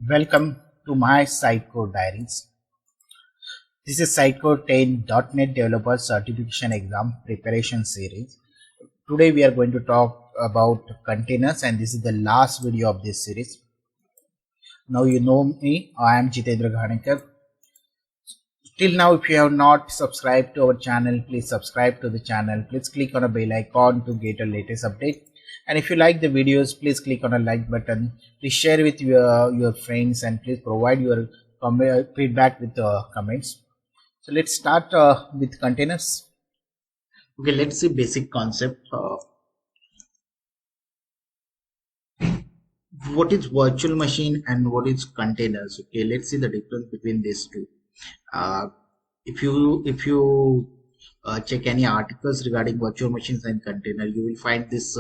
Welcome to my Sitecore Diaries. This is Sitecore 10 .NET Developer Certification Exam Preparation Series. Today we are going to talk about containers, and this is the last video of this series. Now you know me, I am Jitendra Ghanekar. Till now, if you have not subscribed to our channel, please subscribe to the channel. Please click on a bell icon to get a latest update. And if you like the videos, please click on a like button. Please share with your friends, and please provide your feedback with comments. So let's start with containers. Okay, let's see basic concept. What is virtual machine and what is containers? Okay, let's see the difference between these two. If you check any articles regarding virtual machines and container, you will find this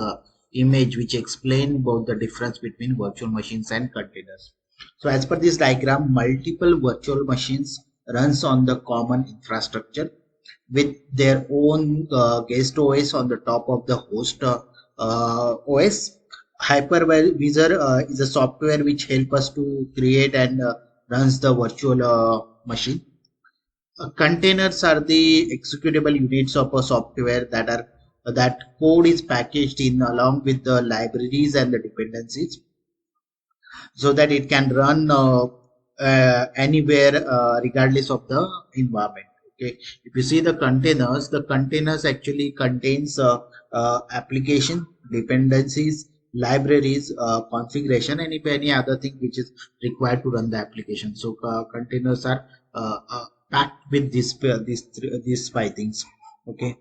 image which explain about the difference between virtual machines and containers. So as per this diagram, multiple virtual machines runs on the common infrastructure with their own guest OS on the top of the host OS. Hypervisor is a software which help us to create and runs the virtual machine. Containers are the executable units of a software that code is packaged in along with the libraries and the dependencies, so that it can run anywhere regardless of the environment. Okay, if you see the containers actually contains application, dependencies, libraries, configuration, and if any other thing which is required to run the application. So containers are packed with these five things. Okay,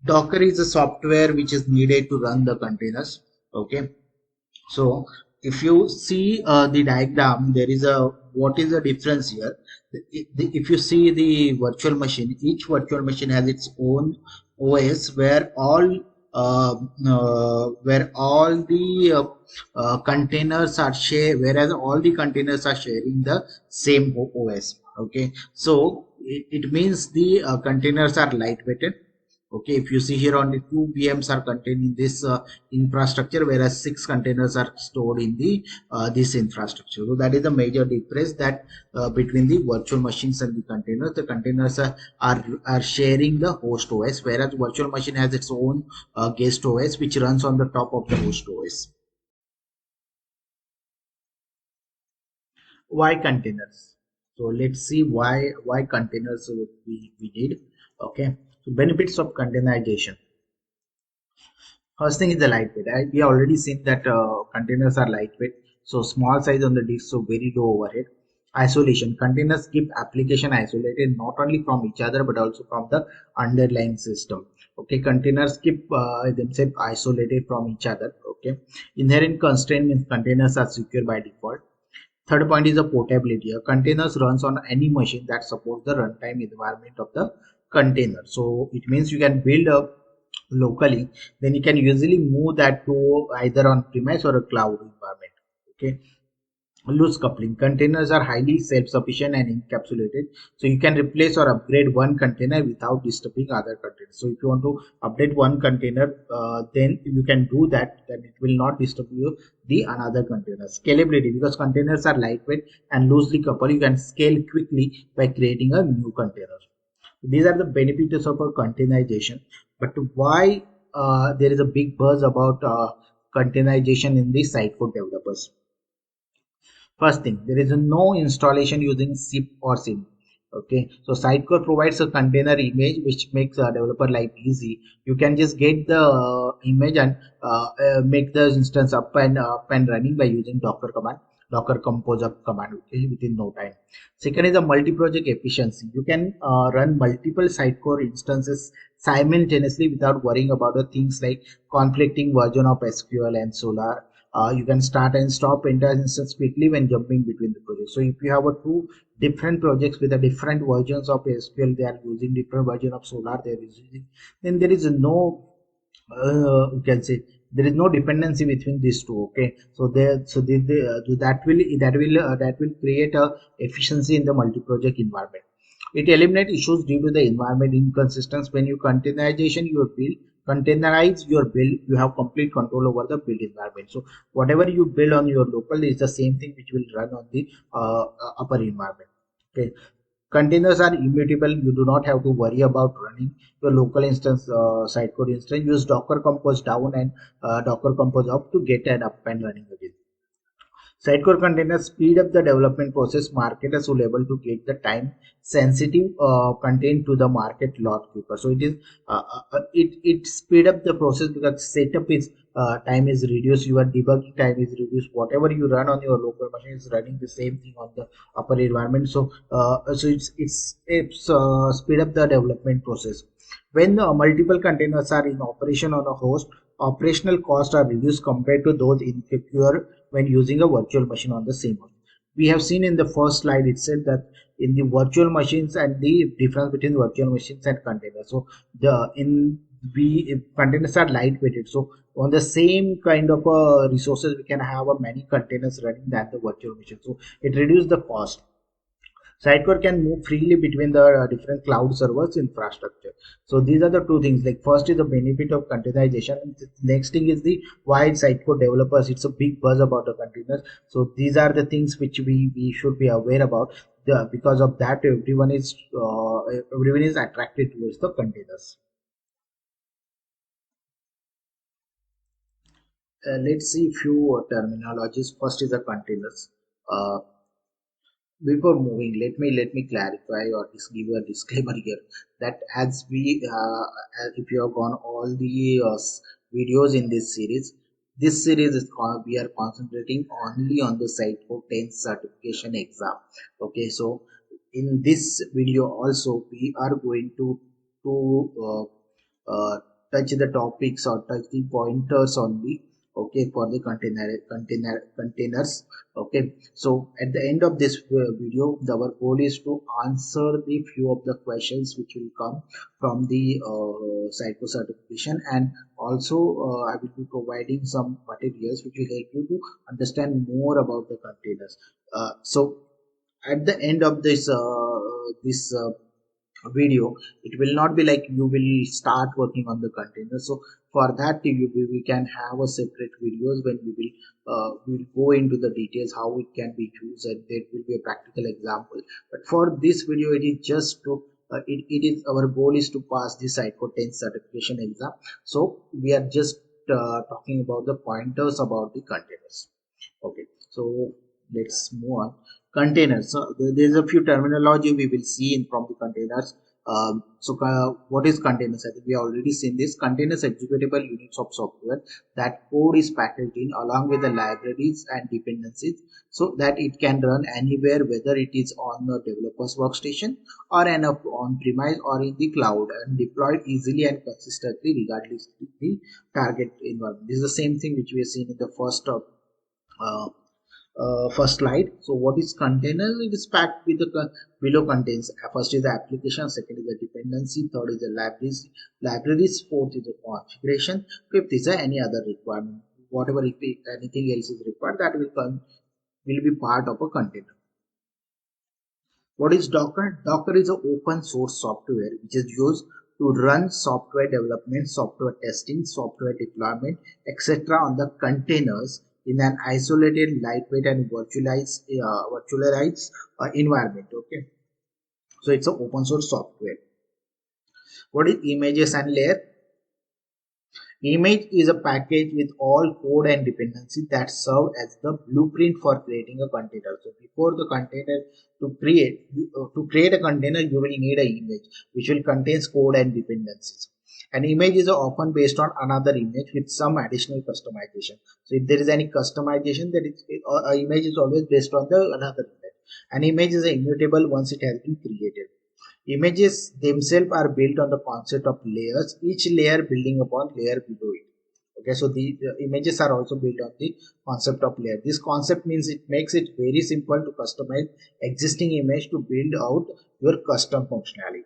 Docker is a software which is needed to run the containers. Okay, so if you see the diagram, there is a what is the difference here. If you see the virtual machine, each virtual machine has its own OS where all containers are shared, whereas all the containers are sharing the same OS. Okay, so it means the containers are lightweighted. Okay, if you see here, only 2 VMs are contained in this infrastructure, whereas 6 containers are stored in the this infrastructure. So that is the major difference that between the virtual machines and the containers. The containers are sharing the host OS, whereas virtual machine has its own guest OS which runs on the top of the host OS. Why containers? So let's see why containers we did. Okay, so benefits of containerization. First thing is the lightweight. We already seen that containers are lightweight, so small size on the disk, so very low overhead. Isolation. Containers keep application isolated not only from each other but also from the underlying system. Okay, containers keep themselves isolated from each other. Okay, inherent constraint means containers are secure by default. Third point is the portability. A containers runs on any machine that supports the runtime environment of the container. So it means you can build a locally, then you can usually move that to either on premise or a cloud environment. Okay, loose coupling. Containers are highly self-sufficient and encapsulated, so you can replace or upgrade one container without disturbing other containers. So if you want to update one container, then you can do that, then it will not disturb you the another container. Scalability, because containers are lightweight and loosely coupled, you can scale quickly by creating a new container. These are the benefits of a containerization. But why there is a big buzz about containerization in the Sitecore developers? First thing, there is no installation using zip or sim. Okay, so Sitecore provides a container image which makes a developer life easy. You can just get the image and make the instance up and running by using Docker command, Docker compose up command, okay, within no time. Second is the multi-project efficiency. You can run multiple Sitecore instances simultaneously without worrying about the things like conflicting version of SQL and Solar. You can start and stop entire instance quickly when jumping between the projects. So if you have two different projects with a different versions of SQL, they are using different version of Solar, they are using, then there is no you can say there is no dependency between these two. Okay, so that will create a efficiency in the multi-project environment. It eliminates issues due to the environment inconsistency. When you containerization your build, containerize your build, you have complete control over the build environment. So whatever you build on your local is the same thing which will run on the upper environment. Okay, containers are immutable. You do not have to worry about running your local instance, Sitecore instance. Use Docker Compose down and Docker Compose up to get it up and running again. Sitecore containers speed up the development process. Marketers will able to get the time sensitive content to the market lot quicker. So it speed up the process because setup is time is reduced. Your debugging time is reduced. Whatever you run on your local machine is running the same thing on the upper environment. So it's speed up the development process. When multiple containers are in operation on a host, operational costs are reduced compared to those insecure when using a virtual machine on the same one. We have seen in the first slide itself that in the virtual machines and the difference between virtual machines and containers. So the in we containers are lightweighted. So on the same kind of resources, we can have many containers running than the virtual machine. So it reduces the cost. Sitecore can move freely between the different cloud servers infrastructure. So these are the two things. Like first is the benefit of containerization. And the next thing is the why Sitecore developers. It's a big buzz about the containers. So these are the things which we should be aware about. Because of that, everyone is attracted towards the containers. Let's see few terminologies. First is the containers. Uh, Before moving, let me clarify or just give a disclaimer here that as if you have gone all the videos in this series is we are concentrating only on the Sitecore 10 certification exam. Okay, so in this video also we are going to touch the topics or touch the pointers only. Okay, for the containers. Okay, so at the end of this video, our goal is to answer the few of the questions which will come from the psycho certification, and also I will be providing some materials which will help you to understand more about the containers. So at the end of this video, it will not be like you will start working on the container. So for that we can have a separate videos when we will go into the details how it can be used, and there will be a practical example. But for this video, it is just to it is our goal is to pass the Sitecore 10 certification exam. So we are just talking about the pointers about the containers. Okay, so let's move on. Containers. So there's a few terminology we will see in from the containers. What is containers? I think we have already seen this. Containers executable units of software that code is packaged in along with the libraries and dependencies, so that it can run anywhere, whether it is on the developer's workstation or an on-premise or in the cloud, and deployed easily and consistently regardless of the target environment. This is the same thing which we have seen in the uh, first slide. So what is container? It is packed with the below contains. First is the application, second is the dependency, third is the libraries, fourth is the configuration, fifth is the any other requirement. Whatever if anything else is required, that will be part of a container. What is Docker? Docker is an open source software which is used to run software development, software testing, software deployment, etc. on the containers in an isolated, lightweight, and virtualized environment. Okay, so it's an open source software. What is images and layer? Image is a package with all code and dependencies that serve as the blueprint for creating a container. So before the container to create a container, you will need an image which will contain code and dependencies. An image is often based on another image with some additional customization. So if there is any customization, that image is always based on the another image. An image is immutable once it has been created. Images themselves are built on the concept of layers, each layer building upon layer below it. Okay, so the images are also built on the concept of layer. This concept means it makes it very simple to customize existing image to build out your custom functionality.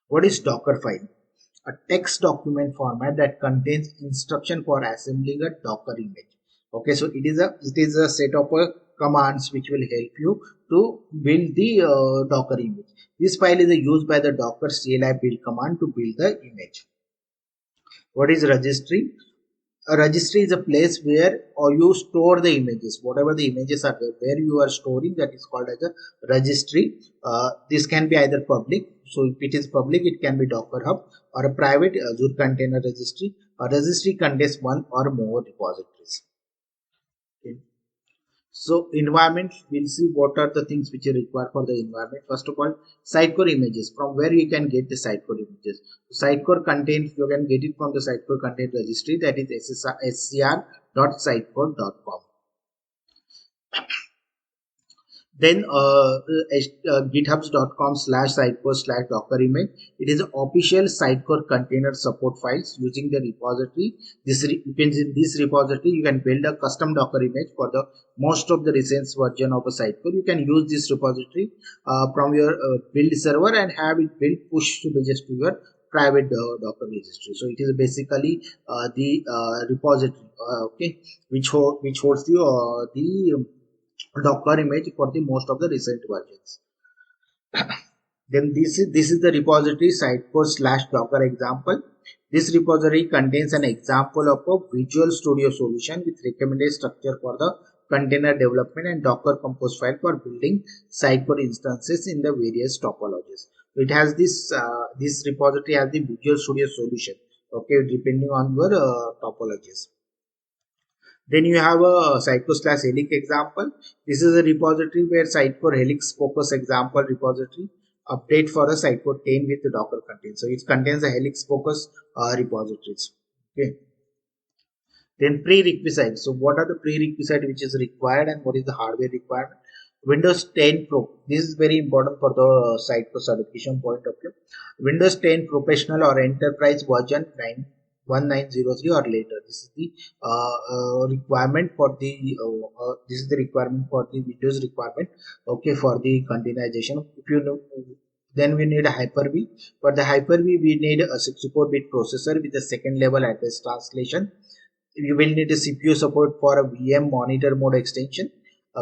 What is Dockerfile? A text document format that contains instruction for assembling a Docker image. Okay, so it is a set of commands which will help you to build the Docker image. This file is used by the Docker CLI build command to build the image. What is registry? A registry is a place where you store the images, whatever the images are there where you are storing, that is called as a registry. This can be either public, so if it is public it can be Docker Hub, or a private Azure Container Registry. A registry contains one or more repositories. Okay. So environment, we'll see what are the things which are required for the environment. First of all, Sitecore images. From where you can get the Sitecore images? Sitecore contains, you can get it from the Sitecore content registry, that is scr.sitecore.com. Then githubs.com/sitecore/docker image. It is official Sitecore container support files using the repository. You can, in this repository you can build a custom Docker image for the most of the recent version of a Sitecore. You can use this repository from your build server and have it built push to just to your private Docker registry. So it is basically the repository, okay, which holds the Docker image for the most of the recent versions. Then this is the repository Sitecore/Docker example. This repository contains an example of a Visual Studio solution with recommended structure for the container development and Docker Compose file for building Sitecore instances in the various topologies. It has this repository has the Visual Studio solution, okay, depending on your topologies. Then you have a Sitecore/Helix example. This is a repository where Sitecore Helix focus example repository update for a Sitecore 10 with the Docker contains. So it contains a Helix focus repositories. Okay. Then prerequisite. So what are the prerequisite which is required and what is the hardware requirement? Windows 10 Pro. This is very important for the Sitecore certification point of view. Windows 10 Professional or Enterprise version 1903 or later. This is the requirement for the this is the requirement for the Windows requirement. Okay, for the containerization. If you know, then we need a Hyper-V. For the Hyper-V, we need a 64-bit processor with a second level address translation. We will need a CPU support for a VM monitor mode extension.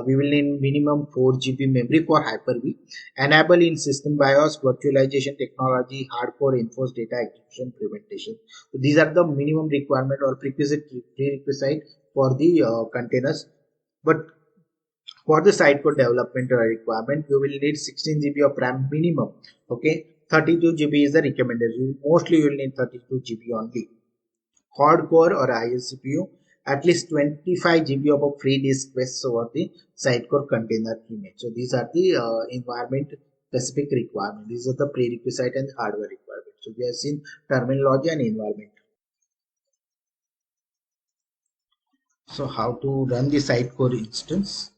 We will need minimum 4 GB memory for Hyper-V. Enable in system BIOS, virtualization technology, hardcore enforced data execution prevention. So these are the minimum requirement or prerequisite for the containers. But for the Sitecore development requirement, you will need 16 GB of RAM minimum. Okay, 32 GB is the recommended. Mostly you will need 32 GB only. Hardcore or higher CPU, at least 25 GB of free disk space over the Sitecore container image. So these are the environment specific requirements. These are the prerequisite and hardware requirements. So we have seen terminology and environment. So how to run the Sitecore instance?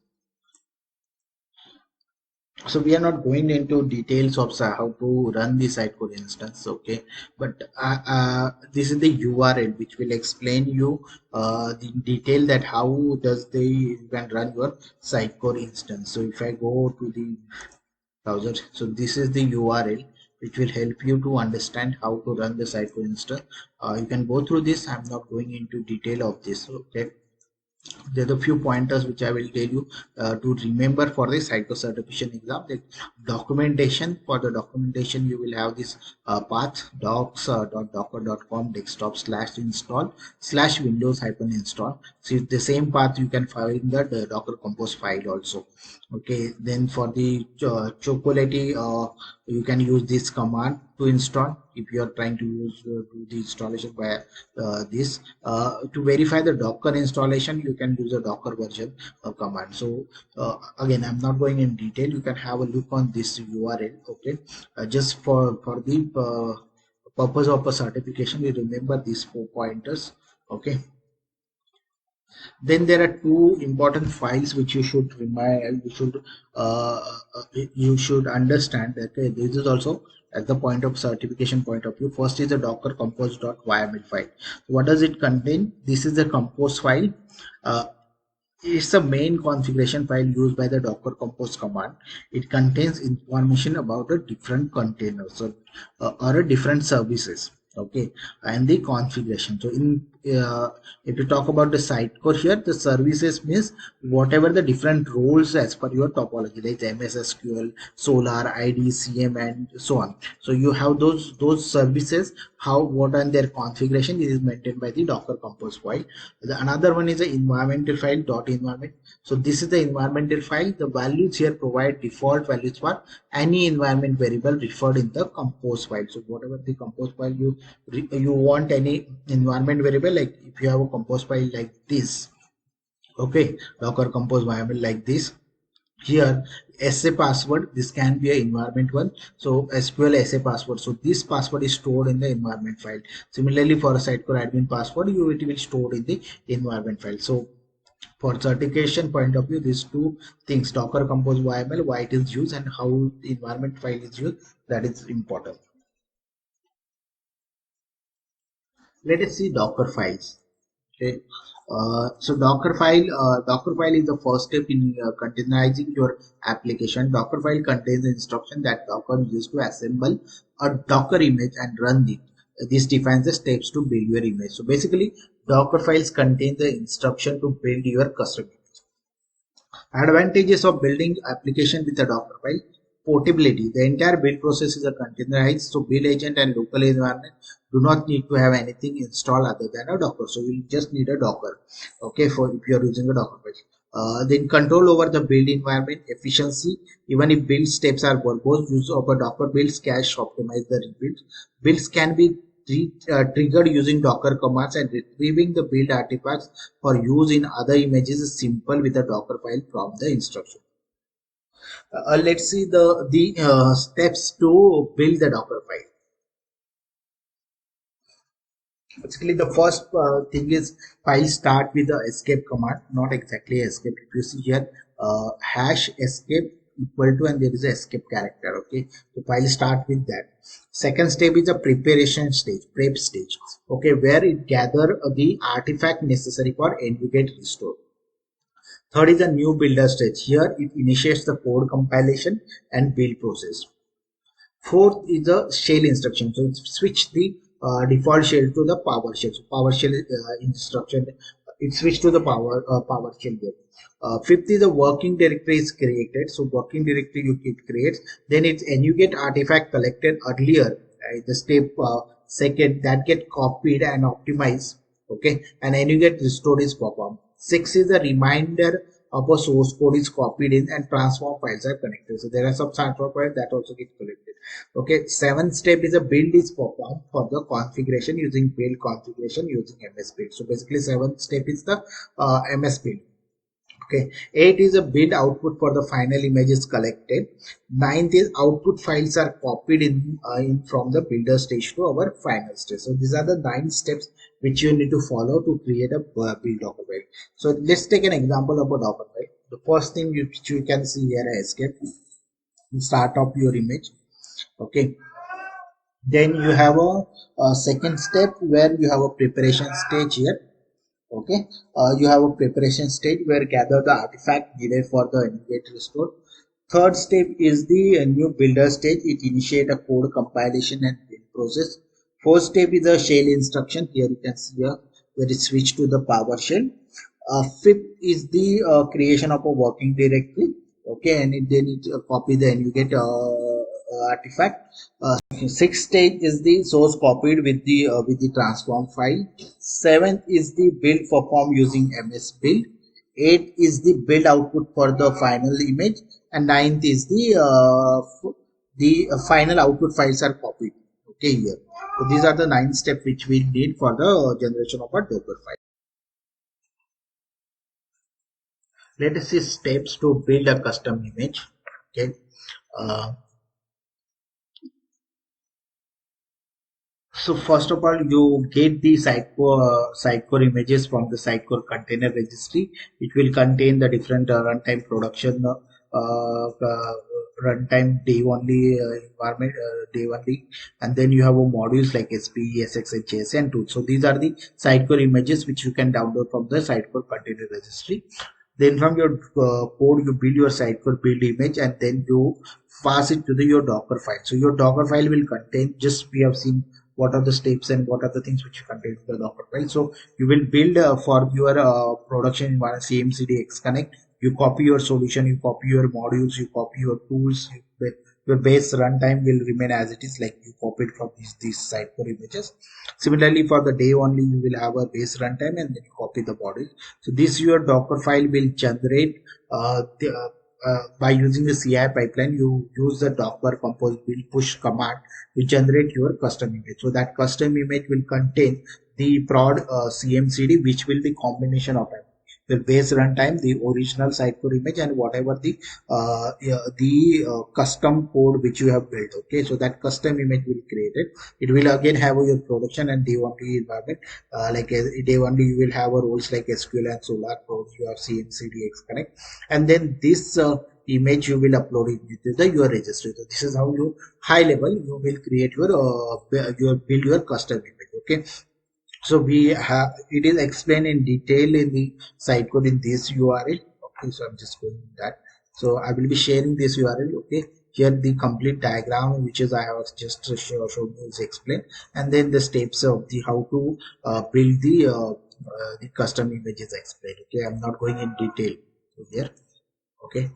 So we are not going into details of how to run the Sitecore instance, okay, but this is the URL which will explain you the detail that how does you can run your Sitecore instance. So if I go to the browser, so this is the URL which will help you to understand how to run the Sitecore instance. You can go through this. I'm not going into detail of this, okay. There are a few pointers which I will tell you to remember for the Sitecore certification exam. The documentation, for the documentation you will have this path docs.docker.com desktop/install/windows-install. So the same path you can find the Docker Compose file also. Okay, then for the chocolate you can use this command to install if you are trying to use do the installation via this. To verify the Docker installation, you can use a Docker version command. So again, I'm not going in detail. You can have a look on this URL. Okay, just for the purpose of a certification, you remember these 4 pointers. Okay. Then there are 2 important files which you should understand that this is also at the point of certification point of view. First is the docker compose.yml file. What does it contain? This is the compose file. It's a main configuration file used by the docker compose command. It contains information about a different containers or different services, okay, and the configuration. So if you talk about the Sitecore here, the services means whatever the different roles as per your topology, like MS SQL, Solar, ID, CM, and so on. So you have those services. How, what are their configuration is maintained by the Docker Compose file. The another one is the environmental file dot environment. So this is the environmental file. The values here provide default values for any environment variable referred in the compose file. So whatever the compose file you want any environment variable, like if you have a compose file like this, okay, Docker compose variable like this, here SA password, this can be a environment one, so SQL SA password, so this password is stored in the environment file. Similarly for a Sitecore admin password, it will stored in the environment file. So for certification point of view, these two things, Docker compose YML, why it is used and how the environment file is used, that is important. Let us see Docker files. Okay, so Docker file is the first step in containerizing your application. Docker file contains the instruction that Docker uses to assemble a Docker image and run it. This defines the steps to build your image. So basically, Docker files contain the instruction to build your custom image. Advantages of building application with a Docker file. Portability. The entire build process is a containerized, so build agent and local environment do not need to have anything installed other than a Docker. So you just need a Docker, okay, for if you are using a Docker file. Then control over the build environment, efficiency. Even if build steps are verbose, use of a Docker builds cache optimize the rebuild. Builds can be triggered using Docker commands, and retrieving the build artifacts for use in other images is simple with a Docker file from the instruction. Let's see the steps to build the Docker file. Basically, the first thing is file start with the escape command, not exactly escape. If you see here, hash escape equal to, and there is a escape character. Okay, so file start with that. Second step is a preparation stage, prep stage. Okay, where it gather the artifact necessary for NuGet restore. Third is a new builder stage. Here it initiates the code compilation and build process. Fourth is the shell instruction. So it switch the default shell to the PowerShell. So PowerShell instruction, it switch to the PowerShell there. Fifth is the working directory is created. So working directory it creates. Then it's NuGet artifact collected earlier. The step second that get copied and optimized. Okay, and NuGet restore is performed. Six is the reminder of a source code is copied in and transform files are connected. So there are some transform files that also get collected. Okay, seventh step is a build is performed for the configuration using build configuration using MS build. So basically seventh step is the MS build. Okay, 8 is a build output for the final images collected. 9th is output files are copied in from the builder stage to our final stage. So these are the 9 steps which you need to follow to create a build Docker file. So let's take an example of a Docker file. The first thing which you can see here is escape. Start up your image. Okay. Then you have a second step where you have a preparation stage here. Okay, you have a preparation stage where gather the artifact needed for the NuGet restore. Third step is the new builder stage. It initiate a code compilation and build process. Fourth step is a shell instruction. Here you can see here where it switch to the PowerShell. Fifth is the creation of a working directory. Okay, and then it copy the NuGet artifact. Sixth stage is the source copied with the transform file. Seventh is the build performed using MS build. Eighth is the build output for the final image, and ninth is the final output files are copied. Okay, here. So these are the 9 steps which we need for the generation of a Docker file. Let us see steps to build a custom image. Okay. Uh, So first of all, you get the Sitecore images from the Sitecore container registry. It will contain the different runtime production, runtime day only environment, day only, and then you have a modules like SP, SX, JSON, and tools. So these are the Sitecore images which you can download from the Sitecore container registry. Then from your code, you build your Sitecore build image, and then you pass it to your Docker file. So your Docker file will contain, just we have seen what are the steps and what are the things which contain the Docker file. So you will build for your production environment CMCD Xconnect. You copy your solution, you copy your modules, you copy your tools. Your base runtime will remain as it is, like you copied from these Sitecore images. Similarly, for the day only, you will have a base runtime and then you copy the module. So this your Docker file will generate by using the CI pipeline. You use the Docker compose build push command to generate your custom image. So that custom image will contain the prod CMCD, which will be combination of the base runtime, the original Sitecore image, and whatever the custom code which you have built. Okay, so that custom image will create it. It will again have your production and day one environment. Like day one, you will have a roles like SQL and Solar Code. You have CMCD Xconnect, and then this image you will upload it into the your registry. So this is how you high level you will create your build your custom image. Okay, so we have it is explained in detail in the site code in this URL. Okay, so I'm just going that. So I will be sharing this URL. Okay, here the complete diagram which is I have just shown you is explained, and then the steps of the how to build the custom images explained. Okay, I'm not going in detail here. Okay.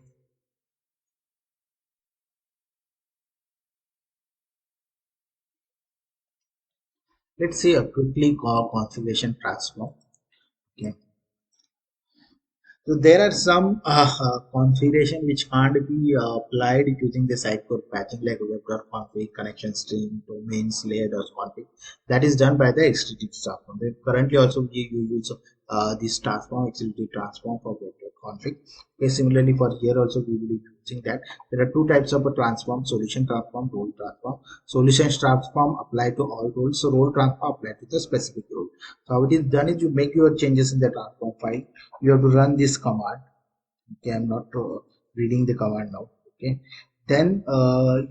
Let's see a quickly configuration transform. Okay. So there are some configuration which can't be applied using the Sitecore patching like web.config, connection string, domains, layer.config. That is done by the XTT transform. Currently also we use this transform, XTT transform for web.config. Okay, similarly for here also we will be using that. There are two types of a transform: solution transform, role transform. Solution transform apply to all roles, so role transform apply to the specific role. So how it is done is you make your changes in the transform file. You have to run this command. Okay, I'm not reading the command now. Okay, then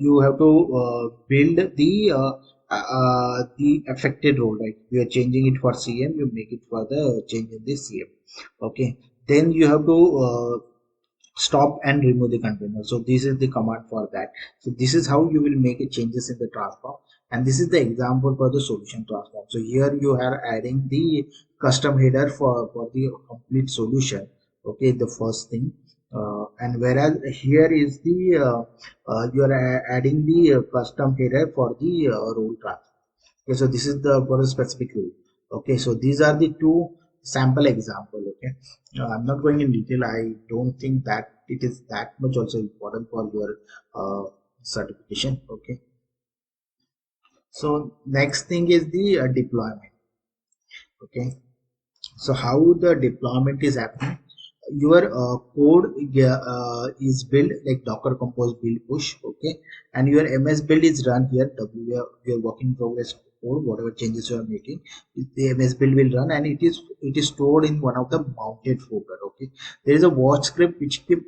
you have to build the affected role, right? We are changing it for CM, you make it for the change in the CM. Okay, then you have to stop and remove the container. So this is the command for that. So this is how you will make a changes in the transform, and this is the example for the solution transform. So here you are adding the custom header for the complete solution. Okay, the first thing, and whereas here is the you are adding the custom header for the role transform. Okay, so this is the for a specific rule. Okay, so these are the two sample example. Okay, I'm not going in detail. I don't think that it is that much also important for your certification. Okay, so next thing is the deployment. Okay, so how the deployment is happening, your code is built like docker compose build push. Okay, and your ms build is run here. Your work in progress code, whatever changes you are making, the ms build will run, and it is stored in one of the mounted folder. Okay, there is a watch script which keep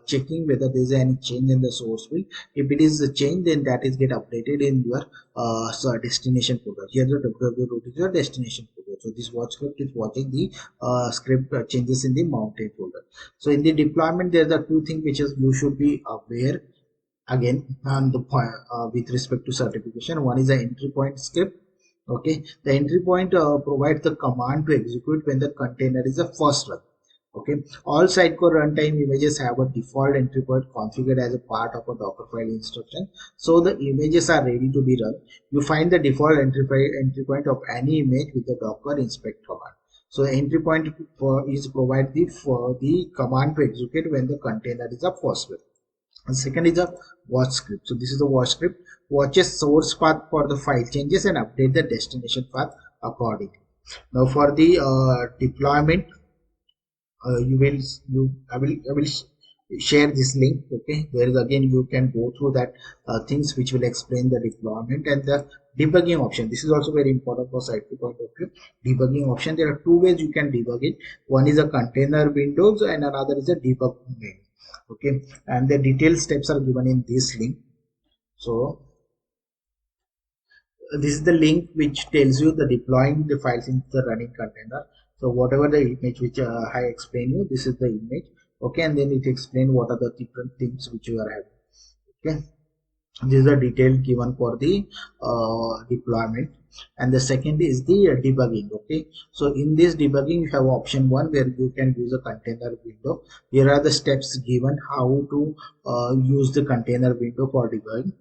checking whether there is any change in the source field. If it is a change, then that is get updated in your destination folder. Here the www root is your destination folder. So this watch script is watching the script changes in the mounted folder. So in the deployment, there are two things which is you should be aware again on the point with respect to certification. One is the entry point script. Okay, the entry point provides the command to execute when the container is a first run. Okay, all Sitecore runtime images have a default entry point configured as a part of a Dockerfile instruction. So the images are ready to be run. You find the default entry point of any image with the Docker inspect command. So the entry point is provided for the command to execute when the container is a first run. And second is a watch script. So this is the watch script. Watches source path for the file changes and update the destination path accordingly. Now for the deployment, I will share this link. Okay, there is again you can go through that things which will explain the deployment and the debugging option. This is also very important for site point of view. Debugging option, there are two ways you can debug it. One is a container windows and another is a debug menu. Okay, and the detailed steps are given in this link. So this is the link which tells you the deploying the files into the running container. So whatever the image which I explain you, this is the image. Okay, and then it explain what are the different things which you are having. Okay, This is the detail given for the deployment. And the second is the debugging. Okay, so in this debugging you have option 1 where you can use a container window. Here are the steps given how to use the container window for debugging.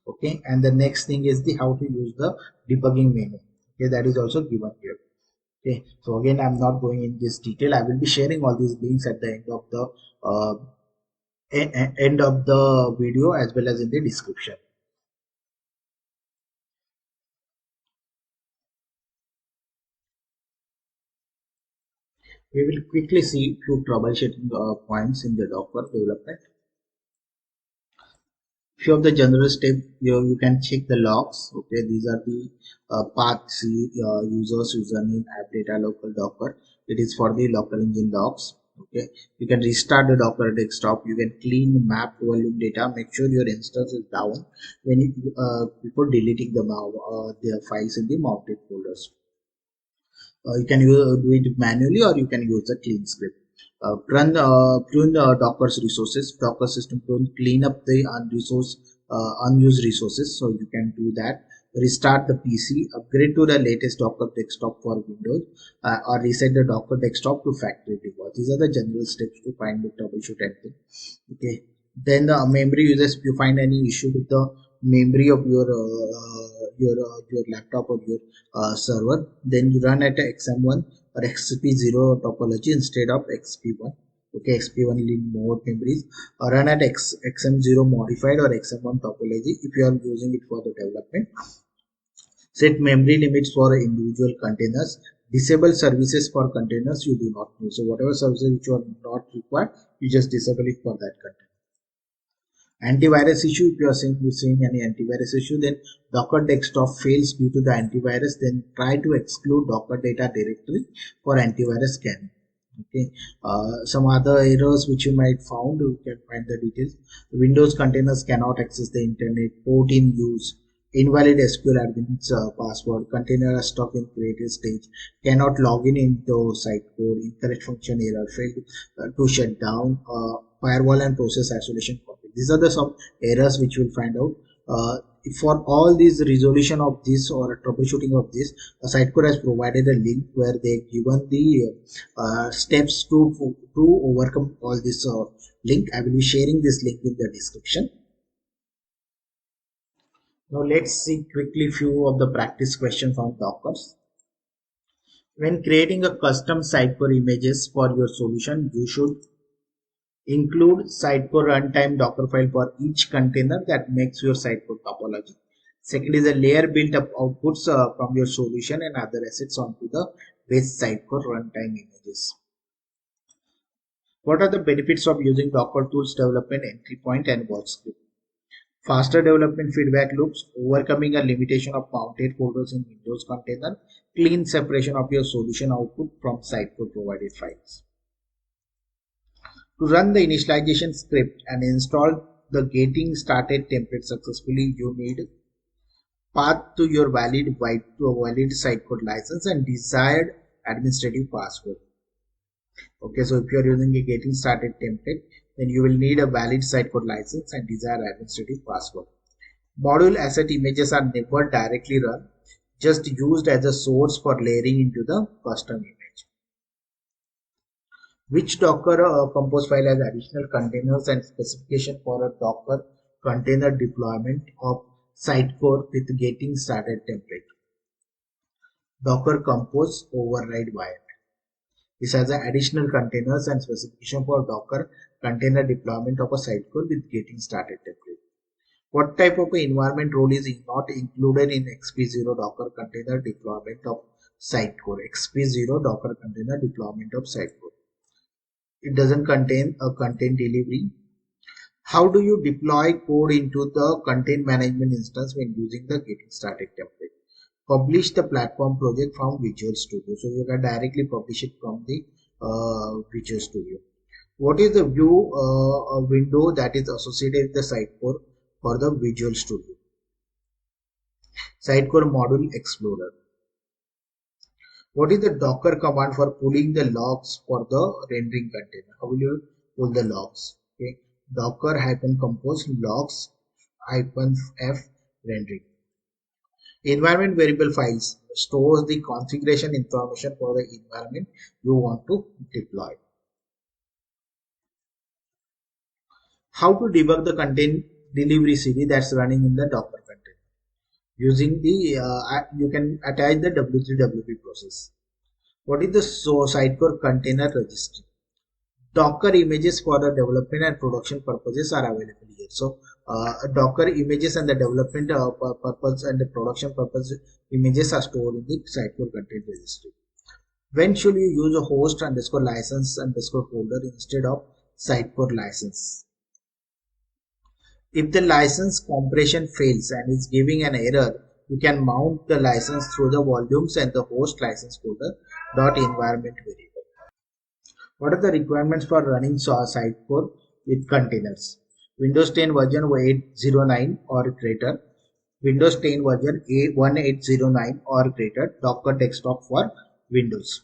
Okay, and the next thing is the how to use the debugging menu. Okay, that is also given here. Okay, so again I'm not going in this detail. I will be sharing all these links at the uh, end of the video as well as in the description. We will quickly see few troubleshooting points in the Docker development. Few of the general steps you can check the logs. Okay, these are the paths, users, username, app data, local Docker. It is for the local engine logs. Okay, you can restart the Docker desktop. You can clean map volume data. Make sure your instance is down when you, before deleting the files in the mounted folders. You can do it manually or you can use a clean script. Prune Docker's resources. Docker system clean up the unused resources, so you can do that. Restart the PC, upgrade to the latest Docker desktop for Windows, or reset the Docker desktop to factory default. These are the general steps to find the troubleshoot anything. Okay. Then the memory users, if you find any issue with the memory of your laptop or your server, then you run at a XM1 or XP0 topology instead of XP1. Okay, XP1 need more memories. Or run at XM0 modified or XM1 topology if you are using it for the development. Set memory limits for individual containers. Disable services for containers you do not need. So whatever services which are not required, you just disable it for that container. Antivirus issue, if you are seeing any antivirus issue, then Docker desktop fails due to the antivirus, then try to exclude Docker data directory for antivirus scanning. Okay, some other errors which you might found, you can find the details. Windows containers cannot access the internet, port in use, invalid SQL admin's password, container are stuck in creative stage, cannot log in into Sitecore, incorrect function error, failed to shut down, firewall and process isolation conflict. These are the some errors which you will find out. For all these resolution of this or troubleshooting of this, Sitecore has provided a link where they given the steps to overcome all this link. I will be sharing this link in the description. Now let's see quickly few of the practice questions on Dockers. When creating a custom Sitecore images for your solution, you should include Sitecore runtime Dockerfile for each container that makes your Sitecore topology. Second is a layer built up outputs from your solution and other assets onto the base Sitecore runtime images. What are the benefits of using Docker tools development entry point and watch script? Faster development feedback loops, overcoming a limitation of mounted folders in Windows container, clean separation of your solution output from Sitecore provided files. To run the initialization script and install the getting started template successfully, you need path to your valid Sitecore license and desired administrative password. Okay, so if you are using a getting started template, then you will need a valid Sitecore license and desired administrative password. Module asset images are never directly run, just used as a source for layering into the custom image. Which Docker compose file has additional containers and specification for a Docker container deployment of Sitecore with getting started template? Docker compose override wire. This has additional containers and specification for Docker container deployment of a Sitecore with getting started template. What type of environment role is not included in XP0 Docker container deployment of Sitecore? XP0 Docker container deployment of Sitecore. It doesn't contain a content delivery. How do you deploy code into the content management instance when using the getting started template? Publish the platform project from Visual Studio. So you can directly publish it from the Visual Studio. What is the view window that is associated with the Sitecore for the Visual Studio? Sitecore Module Explorer. What is the Docker command for pulling the logs for the rendering container? How will you pull the logs? Okay, Docker -compose logs -f rendering. Environment variable files stores the configuration information for the environment you want to deploy. How to debug the content delivery CD that's running in the Docker container. Using the you can attach the W3WP process. What is the Sitecore container registry? Docker images for the development and production purposes are available here. So Docker images and the development purpose and the production purpose images are stored in the Sitecore container registry. When should you use a host underscore license underscore folder instead of Sitecore license? If the license compression fails and is giving an error, you can mount the license through the volumes and the host license folder .environment variable. What are the requirements for running Sitecore with containers? Windows 10 version 809 or greater, Windows 10 version 1809 or greater, Docker desktop for Windows.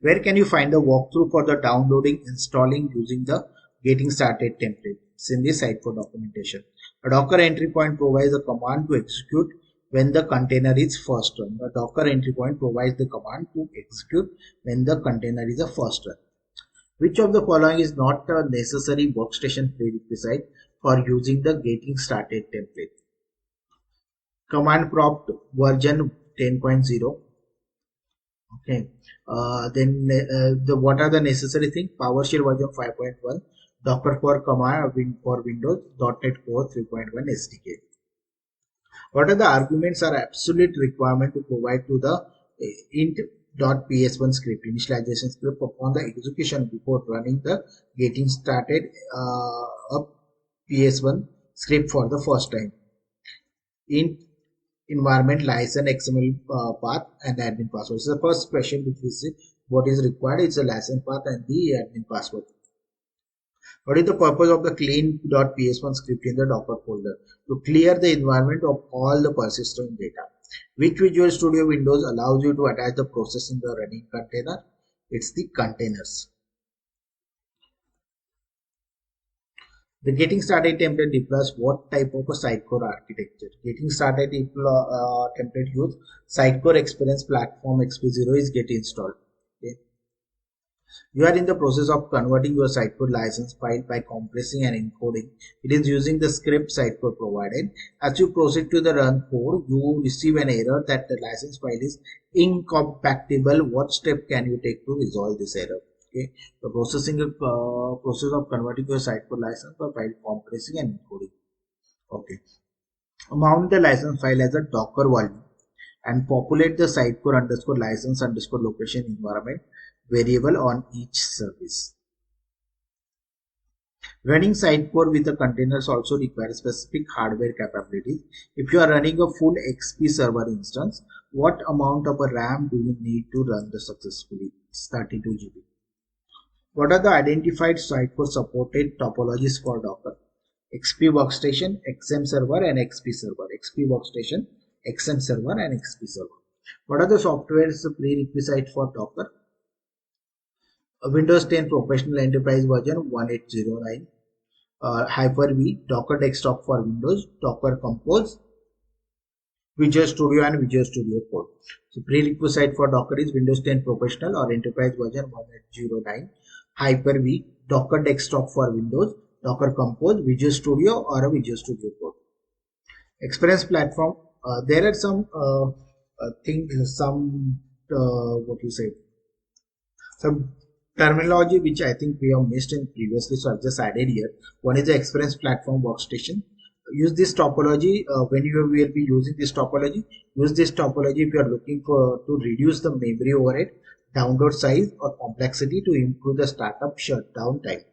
Where can you find the walkthrough for the downloading, installing using the getting started template? It's in the Sitecore documentation. A Docker entry point provides a command to execute when the container is first run. A Docker entry point provides the command to execute when the container is a first run. Which of the following is not a necessary workstation prerequisite for using the getting started template? Command prompt version 10.0. Okay. What are the necessary things? PowerShell version 5.1. Docker for command for Windows, .NET Core 3.1 SDK. What are the arguments are absolute requirement to provide to the int.ps1 script, initialization script upon the execution before running the getting started ps1 script for the first time? Int environment license XML path and admin password. So the first question which we see what is required is the license path and the admin password. What is the purpose of the clean.ps1 script in the Docker folder? To clear the environment of all the persistent data. Which Visual Studio Windows allows you to attach the process in the running container? It's the containers. The getting started template deploys what type of a Sitecore architecture? Getting started template use Sitecore Experience Platform XP0 is get installed. Okay. You are in the process of converting your Sitecore license file by compressing and encoding. It is using the script Sitecore provided. As you proceed to the run code, you receive an error that the license file is incompatible. What step can you take to resolve this error? Okay, the process of converting your Sitecore license by file compressing and encoding. Okay, mount the license file as a Docker volume and populate the Sitecore underscore license underscore location environment variable on each service. Running Sitecore with the containers also requires specific hardware capabilities. If you are running a full XP server instance, what amount of a RAM do you need to run the successfully? It's 32 GB. What are the identified Sitecore supported topologies for Docker? XP Workstation, XM Server and XP Server. XP Workstation, XM Server and XP Server. What are the softwares prerequisite for Docker? Windows 10 Professional Enterprise version 1809. Hyper-V, Docker Desktop for Windows, Docker Compose, Visual Studio and Visual Studio Code. So prerequisite for Docker is Windows 10 Professional or Enterprise version 1809. Hyper-V, Docker Desktop for Windows, Docker Compose, Visual Studio or a Visual Studio Code. Experience Platform. There are some some terminology which I think we have missed in previously, so I've just added here. One is the Experience Platform Workstation. Use this topology when you will be using this topology. Use this topology if you are looking to reduce the memory overhead, download size or complexity to improve the startup shutdown time.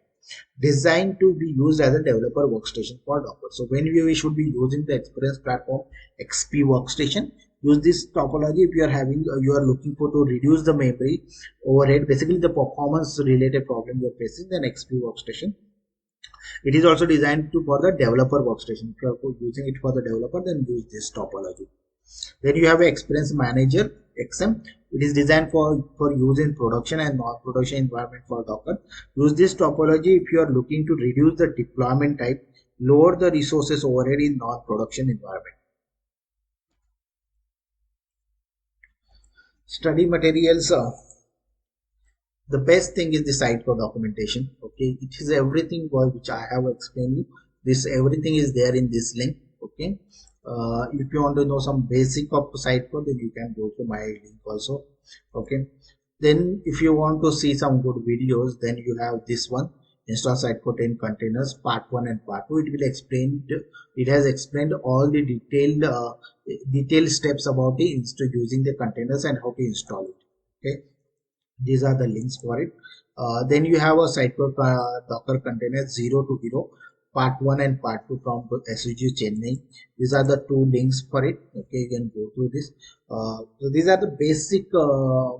Designed to be used as a developer workstation for Docker. So when we should be using the Experience Platform XP Workstation, use this topology if you are looking for to reduce the memory overhead, basically the performance related problem you are facing, then XP Workstation. It is also designed for the developer workstation. If you are using it for the developer, then use this topology. Then you have an Experience Manager XM. It is designed for use in production and non-production environment for Docker. Use this topology if you are looking to reduce the deployment time lower the resources overhead in non-production environment. Study materials. The best thing is the Sitecore documentation. Okay, it is everything which I have explained you. This everything is there in this link. Okay, if you want to know some basic of Sitecore, then you can go to my link also. Okay, then if you want to see some good videos, then you have this one, install Sitecore 10 containers part 1 and part 2. It will explain, it has explained all the detailed steps about the using the containers and how to install it. Okay, these are the links for it. Then you have a Sitecore Docker container 0 to Hero part 1 and part 2 from SUG Chennai. These are the two links for it. Okay, you can go through this. So these are the basic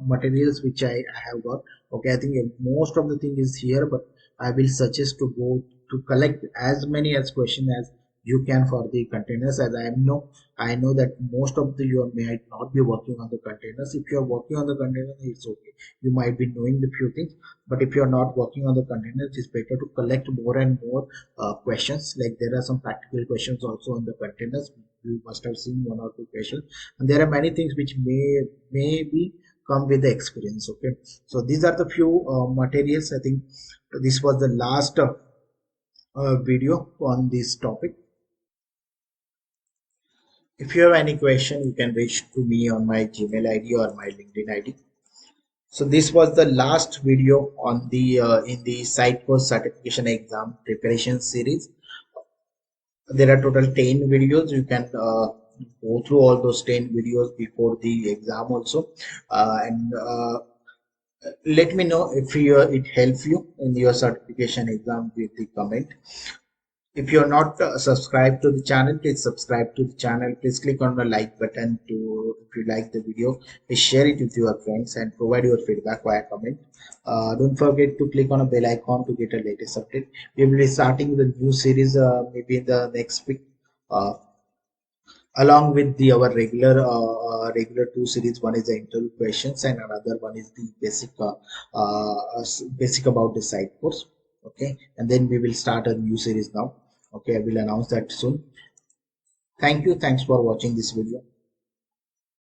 materials which I have got. Okay, I think most of the thing is here, but I will suggest to go to collect as many as question as you can for the containers, as I know that most of the you might not be working on the containers. If you are working on the containers, it's okay, you might be knowing the few things, but if you are not working on the containers, it's better to collect more and more questions. Like there are some practical questions also on the containers. You must have seen one or two questions, and there are many things which may be come with the experience. Okay, so these are the few materials. I think this was the last video on this topic. If you have any question, you can reach to me on my Gmail ID or my LinkedIn ID. So this was the last video on the in the Sitecore certification exam preparation series. There are total 10 videos. You can go through all those 10 videos before the exam also, and let me know if it helps you in your certification exam with the comment. If you're not subscribed to the channel, please subscribe to the channel. Please click on the like button to, if you like the video, please share it with your friends and provide your feedback via comment. Don't forget to click on a bell icon to get a latest update. We will be starting the new series maybe in the next week, along with the our regular two series. One is the interview questions and another one is the basic about the site course. Okay, and then we will start a new series now. Okay, I will announce that soon. Thank you. Thanks for watching this video.